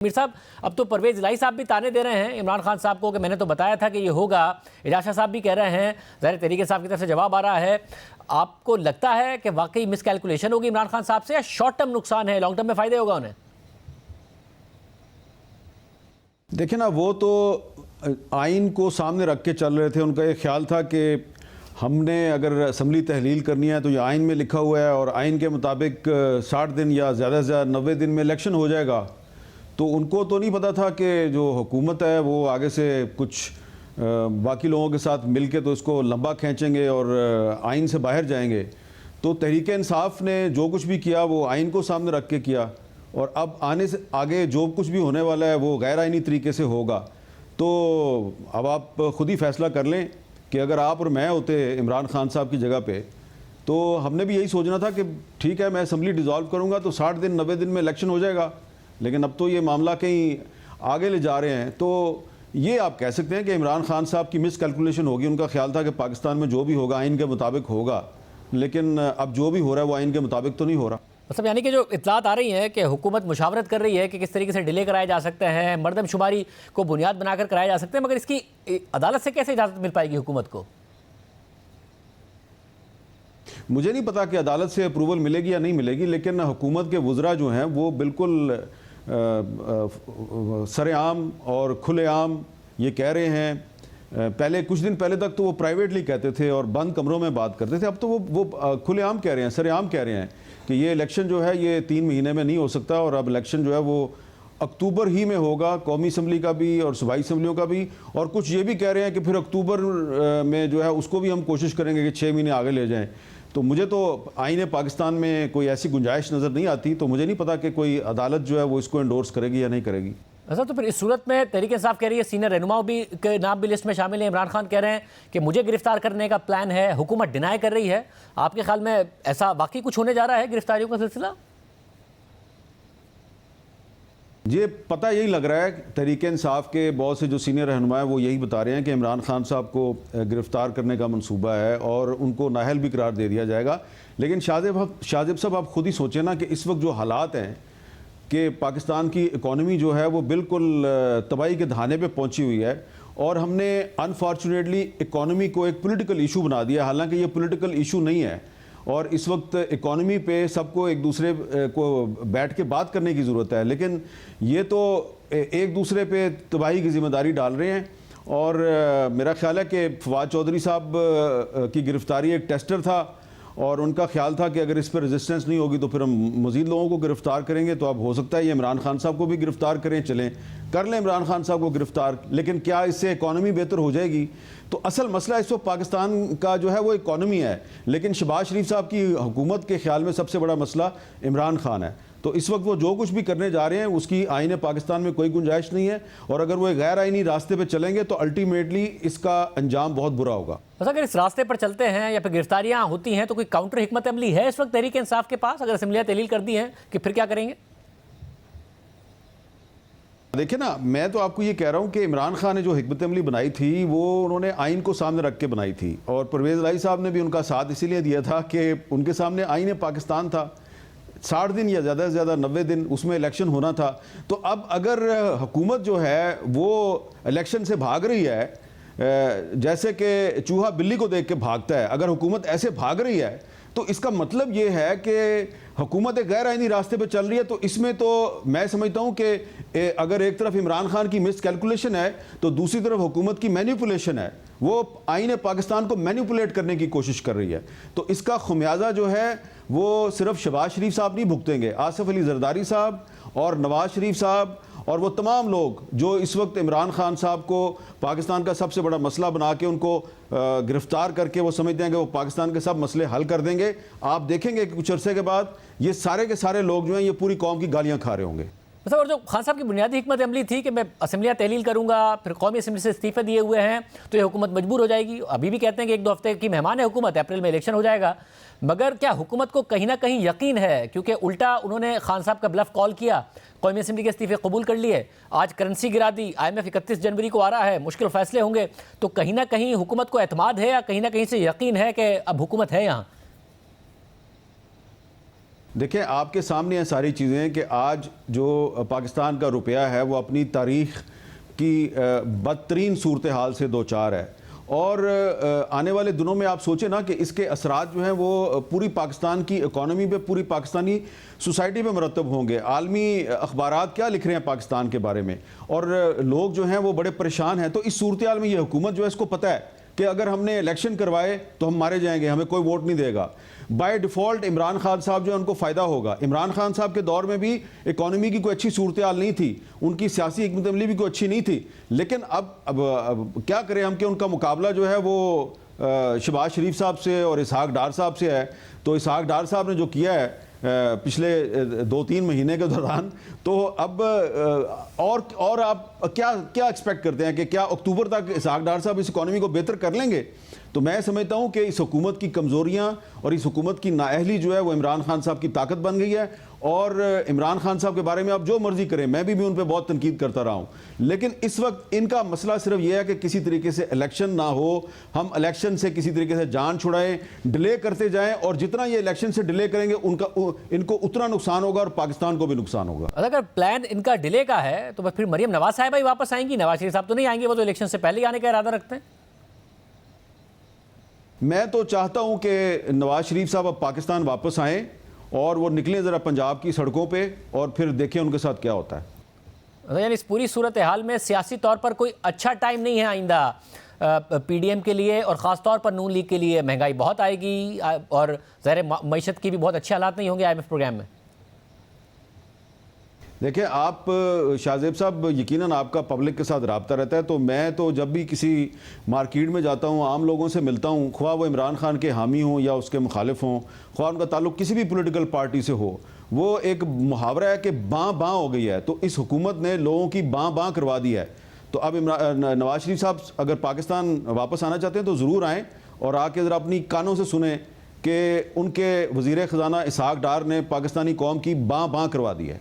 मीर साहब, अब तो परवेज इलाही साहब भी ताने दे रहे हैं इमरान खान साहब को कि मैंने तो बताया था कि ये होगा। एजाज शाह साहब भी कह रहे हैं, ज़ाहिर तरीके साहब की तरफ से जवाब आ रहा है। आपको लगता है कि वाकई मिस कैलकुलेशन होगी इमरान खान साहब से, या शॉर्ट टर्म नुकसान है, लॉन्ग टर्म में फ़ायदे होगा उन्हें? देखिए ना, वो तो आइन को सामने रख के चल रहे थे। उनका ये ख्याल था कि हमने अगर असम्बली तहलील करनी है तो ये आइन में लिखा हुआ है और आइन के मुताबिक 60 दिन या ज़्यादा से ज़्यादा 90 दिन में इलेक्शन हो जाएगा। तो उनको तो नहीं पता था कि जो हुकूमत है वो आगे से कुछ बाकी लोगों के साथ मिल के तो इसको लंबा खींचेंगे और आइन से बाहर जाएंगे। तो तहरीक इंसाफ ने जो कुछ भी किया वो आइन को सामने रख के किया, और अब आने से आगे जो कुछ भी होने वाला है वो गैर आइनी तरीके से होगा। तो अब आप ख़ुद ही फैसला कर लें कि अगर आप और मैं होते इमरान खान साहब की जगह पे, तो हमने भी यही सोचना था कि ठीक है, मैं असम्बली डिज़ोल्व करूँगा तो 60 दिन 90 दिन में इलेक्शन हो जाएगा। लेकिन अब तो ये मामला कहीं आगे ले जा रहे हैं। तो ये आप कह सकते हैं कि इमरान खान साहब की मिस कैलकुलेशन होगी। उनका ख्याल था कि पाकिस्तान में जो भी होगा आइन के मुताबिक होगा, लेकिन अब जो भी हो रहा है वो आइन के मुताबिक तो नहीं हो रहा। मतलब यानी कि जो इत्तलात आ रही हैं कि हुकूमत मुशावरत कर रही है कि किस तरीके से डिले कराए जा सकते हैं, मरदमशुमारी को बुनियाद बनाकर कराए जा सकते हैं, मगर इसकी अदालत से कैसे इजाज़त मिल पाएगी हुकूमत को? मुझे नहीं पता कि अदालत से अप्रूवल मिलेगी या नहीं मिलेगी, लेकिन हुकूमत के वज़रा जो हैं वो बिल्कुल सरेआम और खुलेआम ये कह रहे हैं। पहले कुछ दिन पहले तक तो वो प्राइवेटली कहते थे और बंद कमरों में बात करते थे। अब तो वो खुलेआम कह रहे हैं, सरेआम कह रहे हैं कि ये इलेक्शन जो है ये 3 महीने में नहीं हो सकता, और अब इलेक्शन जो है वो अक्टूबर ही में होगा, कौमी असम्बली का भी और सूबाई असम्बलियों का भी। और कुछ ये भी कह रहे हैं कि फिर अक्टूबर में जो है उसको भी हम कोशिश करेंगे कि 6 महीने आगे ले जाएं। तो मुझे तो आईने पाकिस्तान में कोई ऐसी गुंजाइश नज़र नहीं आती। तो मुझे नहीं पता कि कोई अदालत जो है वो इसको एंडोर्स करेगी या नहीं करेगी। अच्छा, तो फिर इस सूरत में तहरीक इंसाफ कह रही है, सीनियर रहनुमाओं भी के नाम भी लिस्ट में शामिल है। इमरान खान कह रहे हैं कि मुझे गिरफ्तार करने का प्लान है, हुकूमत डिनाई कर रही है। आपके ख्याल में ऐसा वाकई कुछ होने जा रहा है, गिरफ्तारियों का सिलसिला? ये पता यही लग रहा है, तहरीक इंसाफ के बहुत से जो सीनियर रहनुमा हैं वो यही बता रहे हैं कि इमरान खान साहब को गिरफ़्तार करने का मंसूबा है और उनको नाअहल भी करार दे दिया जाएगा। लेकिन शाहजेब साहब, आप खुद ही सोचें ना कि इस वक्त जो हालात हैं कि पाकिस्तान की इकॉनमी जो है वो बिल्कुल तबाही के दहाने पे पहुंची हुई है, और हमने अनफॉर्चुनेटली इकॉनमी को एक पॉलिटिकल इशू बना दिया, हालांकि ये पॉलिटिकल इशू नहीं है। और इस वक्त इकॉनमी पे सबको एक दूसरे को बैठ के बात करने की ज़रूरत है, लेकिन ये तो एक दूसरे पे तबाही की जिम्मेदारी डाल रहे हैं। और मेरा ख्याल है कि फवाद चौधरी साहब की गिरफ़्तारी एक टेस्टर था, और उनका ख्याल था कि अगर इस पर रेजिस्टेंस नहीं होगी तो फिर हम मज़ीद लोगों को गिरफ़्तार करेंगे। तो अब हो सकता है ये इमरान खान साहब को भी गिरफ़्तार करें, चलें कर लें इमरान खान साहब को गिरफ़्तार। लेकिन क्या इससे इकॉनमी बेहतर हो जाएगी? तो असल मसला इस वक्त पाकिस्तान का जो है वो इकॉनमी है, लेकिन शहबाज शरीफ साहब की हुकूमत के ख्याल में सबसे बड़ा मसला इमरान खान है। तो इस वक्त वो जो कुछ भी करने जा रहे हैं उसकी आईने पाकिस्तान में कोई गुंजाइश नहीं है, और अगर वो गैर आईनी रास्ते पे चलेंगे तो अल्टीमेटली इसका अंजाम बहुत बुरा होगा। बस अगर इस रास्ते पर चलते हैं या फिर गिरफ्तारियां होती हैं तो कोई काउंटर हिकमत अमली है इस वक्त तहरीक इंसाफ के पास? अगर असम्बलियां तहलील कर दी हैं कि फिर क्या करेंगे? देखिए ना, मैं तो आपको ये कह रहा हूँ कि इमरान खान ने जो हिकमत अमली बनाई थी वो उन्होंने आइन को सामने रख के बनाई थी, और परवेज इलाही साहब ने भी उनका साथ इसीलिए दिया था कि उनके सामने आइन पाकिस्तान था। 60 दिन या ज़्यादा से ज़्यादा 90 दिन उसमें इलेक्शन होना था। तो अब अगर हुकूमत जो है वो इलेक्शन से भाग रही है, जैसे कि चूहा बिल्ली को देख के भागता है, अगर हुकूमत ऐसे भाग रही है तो इसका मतलब ये है कि हुकूमत एक गैर आइनी रास्ते पे चल रही है। तो इसमें तो मैं समझता हूँ कि अगर एक तरफ इमरान खान की मिस कैलकुलेशन है तो दूसरी तरफ हुकूमत की मैनिपुलेशन है, वो आईने पाकिस्तान को मैनिपुलेट करने की कोशिश कर रही है। तो इसका खुमियाजा जो है वो सिर्फ शहबाज शरीफ साहब नहीं भुगतेंगे, आसिफ अली जरदारी साहब और नवाज शरीफ साहब और वो तमाम लोग जो इस वक्त इमरान खान साहब को पाकिस्तान का सबसे बड़ा मसला बना के उनको गिरफ्तार करके वो समझते हैं कि वो पाकिस्तान के सब मसले हल कर देंगे। आप देखेंगे कि कुछ अरसे के बाद ये सारे के सारे लोग जो हैं ये पूरी कौम की गालियां खा रहे होंगे। मतलब और जो खान साहब की बुनियादी हिकमत अमली थी कि मैं असम्बलियाँ तहलील करूंगा, फिर कौमी असम्बली से इस्तीफे दिए हुए हैं तो ये हुकूमत मजबूर हो जाएगी। अभी भी कहते हैं कि 1-2 हफ्ते की मेहमान है हुकूमत, अप्रैल में इलेक्शन हो जाएगा। मगर क्या हुकूमत को कहीं ना कहीं यकीन है, क्योंकि उल्टा उन्होंने खान साहब का ब्लफ कॉल किया, कौमी असम्बली के इस्तीफे कबूल कर लिए, आज करेंसी गिरा दी, IMF 31 जनवरी को आ रहा है, मुश्किल फैसले होंगे, तो कहीं ना कहीं हुकूमत को एतमाद है या कहीं ना कहीं से यकीन है कि अब हुकूमत है यहाँ? देखिए, आपके सामने ये सारी चीज़ें कि आज जो पाकिस्तान का रुपया है वो अपनी तारीख की बदतरीन सूरत हाल से दो चार है, और आने वाले दिनों में आप सोचें ना कि इसके असरात जो हैं वो पूरी पाकिस्तान की इकॉनमी पे, पूरी पाकिस्तानी सोसाइटी पे मरतब होंगे। आलमी अखबारात क्या लिख रहे हैं पाकिस्तान के बारे में, और लोग जो हैं वो बड़े परेशान हैं। तो इस सूरत हाल में ये हुकूमत जो है इसको पता है कि अगर हमने इलेक्शन करवाए तो हम मारे जाएंगे, हमें कोई वोट नहीं देगा। बाय डिफ़ॉल्ट इमरान खान साहब जो है उनको फ़ायदा होगा। इमरान खान साहब के दौर में भी इकॉनमी की कोई अच्छी सूरत हाल नहीं थी, उनकी सियासी हिकमत अमली भी कोई अच्छी नहीं थी, लेकिन अब क्या करें हम कि उनका मुकाबला जो है वो शहबाज शरीफ साहब से और इसहाक डार साहब से है। तो इसहाक डार साहब ने जो किया है पिछले 2-3 महीने के दौरान, तो अब और आप क्या एक्सपेक्ट करते हैं कि क्या अक्टूबर तक इसहाक डार साहब इस इकॉनमी को बेहतर कर लेंगे? तो मैं समझता हूं कि इस हुकूमत की कमज़ोरियां और इस हुकूमत की नाअहली जो है वो इमरान खान साहब की ताकत बन गई है। और इमरान खान साहब के बारे में आप जो मर्जी करें, मैं भी उन पर बहुत तनकीद करता रहा हूं, लेकिन इस वक्त इनका मसला सिर्फ यह है कि किसी तरीके से इलेक्शन ना हो, हम इलेक्शन से किसी तरीके से जान छुड़ाएं, डिले करते जाएं, और जितना ये इलेक्शन से डिले करेंगे इनको उतना नुकसान होगा और पाकिस्तान को भी नुकसान होगा। अगर प्लान इनका डिले का है तो फिर मरियम नवाज साहिबा ही वापस आएंगी, नवाज शरीफ साहब तो नहीं आएंगे, वो तो इलेक्शन से पहले ही आने का इरादा रखते हैं। मैं तो चाहता हूं कि नवाज शरीफ साहब अब पाकिस्तान वापस आएं और वो निकलें ज़रा पंजाब की सड़कों पे, और फिर देखें उनके साथ क्या होता है। यानी इस पूरी सूरत हाल में सियासी तौर पर कोई अच्छा टाइम नहीं है आइंदा पीडीएम के लिए, और ख़ास तौर पर नून लीग के लिए। महंगाई बहुत आएगी और ज़ाहिर मईशत की भी बहुत अच्छे हालात नहीं होंगे IMF प्रोग्राम में। देखिए, आप शाहजेब साहब, यकीनन आपका पब्लिक के साथ रब्ता रहता है, तो मैं तो जब भी किसी मार्केट में जाता हूँ, आम लोगों से मिलता हूँ, ख्वाह वो इमरान खान के हामी हों या उसके मुखालिफ हों, ख्वाह उनका ताल्लुक किसी भी पॉलिटिकल पार्टी से हो, वो एक मुहावरा है कि बाँ बाँ हो गई है। तो इस हुकूमत ने लोगों की बाँ बाँ करवा दी है। तो अब नवाज शरीफ साहब अगर पाकिस्तान वापस आना चाहते हैं तो ज़रूर आएँ, और आके ज़रा अपनी कानों से सुने कि उनके वज़ीर ख़ज़ाना इसहाक डार ने पाकिस्तानी कौम की बाँ बाँ करवा दी है।